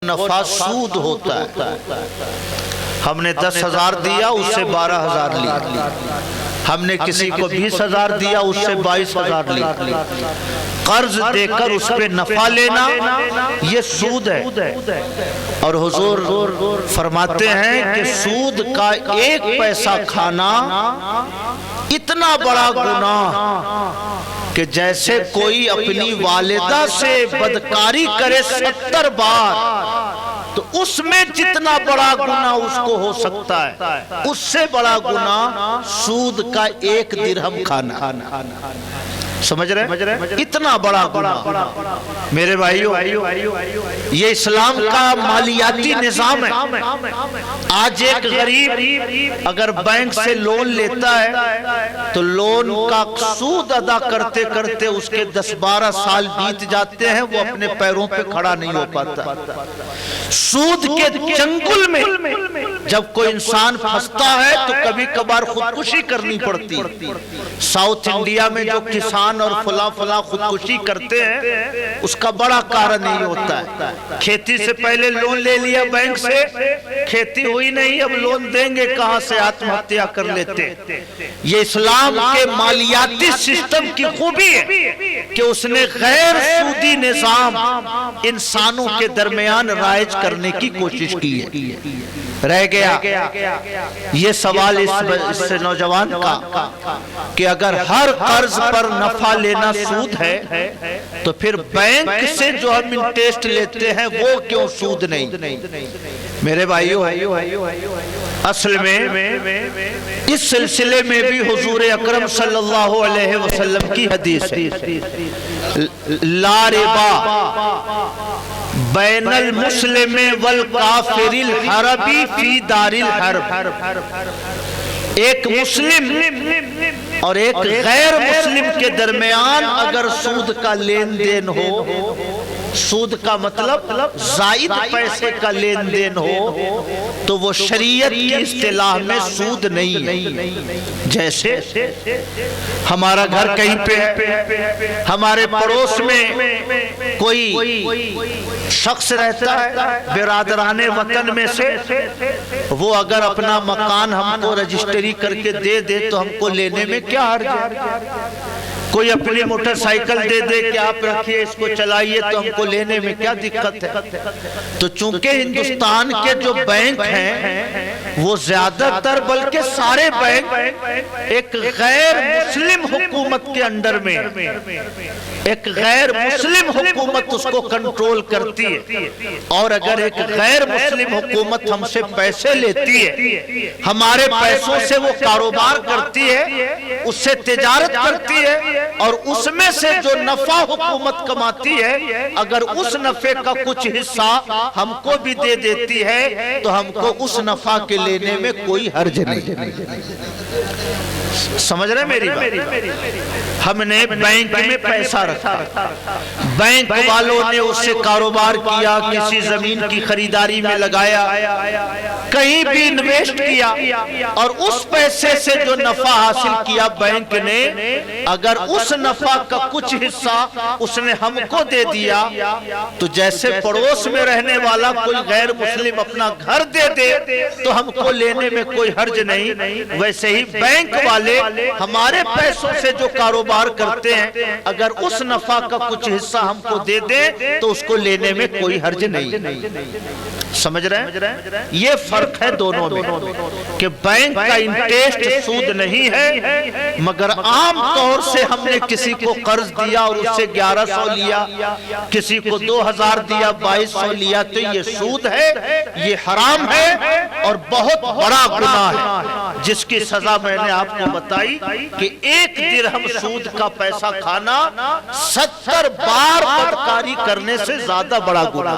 نفع سود ہوتا ہے۔ ہم نے 10,000 دیا، اس سے 12,000 لی۔ ہم نے کسی کو 20,000 دیا، اس سے 22,000 لی۔ قرض دے کر اس پہ نفع لینا یہ سود ہے۔ اور حضور فرماتے ہیں کہ سود کا 1 پیسہ کھانا اتنا بڑا گناہ کہ جیسے کوئی اپنی والدہ سے بدکاری کرے 70 بار، تو اس میں جتنا بڑا گناہ اس کو ہو سکتا ہے، اس سے بڑا گناہ سود کا 1 درہم کھانا۔ سمجھ رہے؟ اتنا بڑا گناہ۔ میرے بھائیو، یہ اسلام کا مالیاتی نظام ہے۔ آج ایک غریب اگر بینک سے لون لیتا ہے تو لون کا سود ادا کرتے کرتے اس کے 10-12 سال بیت جاتے ہیں، وہ اپنے پیروں پہ کھڑا نہیں ہو پاتا۔ سود کے چنگل میں جب کوئی انسان پھنستا ہے تو کبھی کبھار خودکشی کرنی پڑتی۔ ساؤتھ انڈیا میں جو کسان اور فلاں خودکشی کرتے ہیں، اس کا بڑا کارن نہیں ہوتا ہے۔ کھیتی سے پہلے لون لے لیا بینک سے، کھیتی ہوئی نہیں، اب لون دیں گے کہاں سے، آتم ہتیا کر لیتے۔ یہ اسلام کے مالیاتی سسٹم کی خوبی ہے کہ اس نے غیر سودی نظام انسانوں کے درمیان رائج کرنے کی کوشش کی ہے۔ رہ گیا یہ سوال اس نوجوان کا کہ اگر ہر قرض پر نفع لینا سود ہے تو پھر بینک سے جو ہم انٹرسٹ لیتے ہیں وہ کیوں سود نہیں؟ میرے بھائیو، اصل میں اس سلسلے میں بھی حضور اکرم صلی اللہ علیہ وسلم کی حدیث ہے، لا ربا بین المسلم والکافر الحربی فی دار الحرب۔ ایک مسلم اور ایک غیر مسلم کے درمیان اگر سود کا لین دین ہو، سود کا مطلب زائد پیسے کا لین دین ہو، تو وہ شریعت کی اصطلاح میں سود نہیں ہے۔ جیسے ہمارا گھر کہیں پہ ہے، ہمارے پڑوس میں کوئی شخص رہتا ہے برادران وطن میں سے، وہ اگر اپنا مکان ہم کو رجسٹری کر کے دے دے تو ہم کو لینے میں کیا حرج ہے؟ کوئی اپنی موٹر سائیکل دے دے کہ آپ رکھیے اس کو چلائیے تو ہم کو لینے میں کیا دقت ہے؟ تو چونکہ ہندوستان کے جو بینک ہیں وہ زیادہ تر بلکہ سارے بینک ایک غیر مسلم حکومت کے انڈر میں، ایک غیر مسلم حکومت اس کو کنٹرول کرتی ہے، اور اگر ایک غیر مسلم حکومت ہم سے پیسے لیتی ہے، ہمارے پیسوں سے وہ کاروبار کرتی ہے، اس سے تجارت کرتی ہے، اور اس میں سے جو نفع حکومت کماتی ہے، اگر اس نفع کا کچھ حصہ ہم کو بھی دے دیتی ہے تو ہم کو اس نفع کے لینے میں کوئی حرج نہیں۔ سمجھ رہے میری بات؟ ہم نے بینک میں پیسہ رکھا، بینک والوں نے اس سے کاروبار کیا، کسی زمین کی خریداری میں لگایا، کہیں بھی انویسٹ کیا، اور اس پیسے سے جو نفع حاصل کیا بینک نے، اگر اس نفع کا کچھ حصہ اس نے ہم کو دے دیا تو جیسے پڑوس میں رہنے والا کوئی غیر مسلم اپنا گھر دے دے تو ہم کو لینے میں کوئی حرج نہیں، ویسے ہی بینک والے ہمارے پیسوں سے جو کاروبار کرتے ہیں، اگر اس نفع کا کچھ حصہ ہم کو دے دیں تو اس کو لینے میں کوئی حرج نہیں۔ سمجھ رہے ہیں؟ یہ فرق ہے دونوں میں کہ بینک کا انٹرسٹ سود نہیں ہے، مگر عام طور سے ہم نے کسی کو قرض دیا اور اس سے 1100 لیا، کسی کو 2000 دیا، 2200 لیا، تو یہ سود ہے، یہ حرام ہے اور بہت بڑا گناہ ہے، جس کی سزا میں نے آپ کو بتائی کہ 1 درہم سود کا پیسہ کھانا 70 بار بدکاری کرنے سے زیادہ بڑا گناہ۔